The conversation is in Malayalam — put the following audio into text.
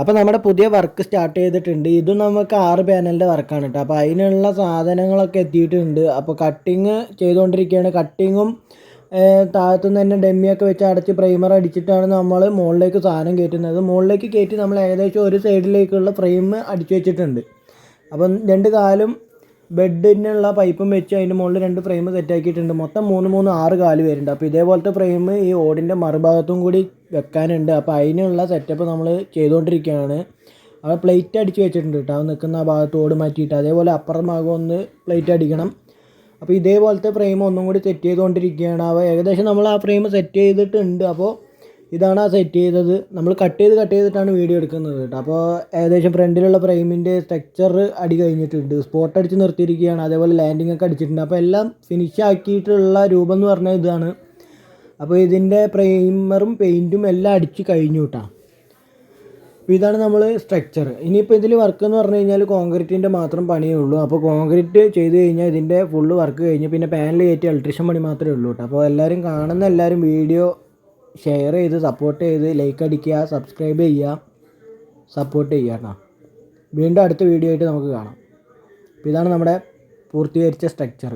അപ്പോൾ നമ്മുടെ പുതിയ വർക്ക് സ്റ്റാർട്ട് ചെയ്തിട്ടുണ്ട്. ഇതും നമുക്ക് 6 പാനലിൻ്റെ വർക്കാണ് കേട്ടോ. അപ്പോൾ അതിനുള്ള സാധനങ്ങളൊക്കെ എത്തിയിട്ടുണ്ട്. അപ്പോൾ കട്ടിങ് ചെയ്തുകൊണ്ടിരിക്കുകയാണ്. കട്ടിങ്ങും താഴത്തുനിന്ന് തന്നെ ഡെമ്മിയൊക്കെ വെച്ച് അടച്ച് പ്രൈമർ അടിച്ചിട്ടാണ് നമ്മൾ മുകളിലേക്ക് സാധനം കയറ്റുന്നത്. മുകളിലേക്ക് കയറ്റി നമ്മൾ ഏകദേശം ഒരു സൈഡിലേക്കുള്ള ഫ്രെയിം അടിച്ചു വെച്ചിട്ടുണ്ട്. അപ്പം 2 കാലും ബെഡിനുള്ള പൈപ്പും വെച്ച് അതിൻ്റെ മുകളിൽ 2 ഫ്രെയിം സെറ്റാക്കിയിട്ടുണ്ട്. മൊത്തം 3 6 കാല് വരുന്നുണ്ട്. അപ്പോൾ ഇതേപോലത്തെ ഫ്രെയിം ഈ ഓടിൻ്റെ മറുഭാഗത്തും കൂടി വെക്കാനുണ്ട്. അപ്പോൾ അതിനുള്ള സെറ്റപ്പ് നമ്മൾ ചെയ്തുകൊണ്ടിരിക്കുകയാണ്. അവിടെ പ്ലേറ്റ് അടിച്ച് വെച്ചിട്ടുണ്ട് കേട്ടോ. അത് നിൽക്കുന്ന ആ ഭാഗത്ത് ഓട് മാറ്റിയിട്ട് അതേപോലെ അപ്പുറം ഭാഗം ഒന്ന് പ്ലേറ്റ് അടിക്കണം. അപ്പോൾ ഇതേപോലത്തെ ഫ്രെയിം ഒന്നും കൂടി സെറ്റ് ചെയ്തുകൊണ്ടിരിക്കുകയാണ്. അപ്പോൾ ഏകദേശം നമ്മൾ ആ ഫ്രെയിം സെറ്റ് ചെയ്തിട്ടുണ്ട്. അപ്പോൾ ഇതാണ് ആ സെറ്റ് ചെയ്തത്. നമ്മൾ കട്ട് ചെയ്തിട്ടാണ് വീഡിയോ എടുക്കുന്നത് കേട്ടോ. അപ്പോൾ ഏകദേശം ഫ്രണ്ടിലുള്ള ഫ്രെയിമിൻ്റെ സ്ട്രക്ചർ അടി കഴിഞ്ഞിട്ടുണ്ട്. സ്പോട്ട് അടിച്ച് നിർത്തിയിരിക്കുകയാണ്. അതേപോലെ ലാൻഡിംഗ് ഒക്കെ അടിച്ചിട്ടുണ്ട്. അപ്പോൾ എല്ലാം ഫിനിഷ് ആക്കിയിട്ടുള്ള രൂപം എന്ന് പറഞ്ഞാൽ ഇതാണ്. അപ്പോൾ ഇതിൻ്റെ പ്രൈമറും പെയിൻറ്റും എല്ലാം അടിച്ച് കഴിഞ്ഞു കേട്ടോ. അപ്പോൾ ഇതാണ് നമ്മൾ സ്ട്രക്ചർ. ഇനിയിപ്പോൾ ഇതിൽ വർക്ക് എന്ന് പറഞ്ഞു കഴിഞ്ഞാൽ കോൺക്രീറ്റിൻ്റെ മാത്രം പണിയേ ഉള്ളൂ. അപ്പോൾ കോൺക്രീറ്റ് ചെയ്ത് കഴിഞ്ഞാൽ ഇതിൻ്റെ ഫുള്ള് വർക്ക് കഴിഞ്ഞ് പിന്നെ പാനൽ കയറ്റി ഇലക്ട്രീഷ്യൻ പണി മാത്രമേ ഉള്ളൂ കേട്ടോ. അപ്പോൾ എല്ലാവരും വീഡിയോ ഷെയർ ചെയ്ത് സപ്പോർട്ട് ചെയ്ത് ലൈക്ക് അടിക്കുക, സബ്സ്ക്രൈബ് ചെയ്യുക, സപ്പോർട്ട് ചെയ്യുക കേട്ടോ. വീണ്ടും അടുത്ത വീഡിയോ ആയിട്ട് നമുക്ക് കാണാം. അപ്പോൾ ഇതാണ് നമ്മുടെ പൂർത്തീകരിച്ച സ്ട്രക്ചർ.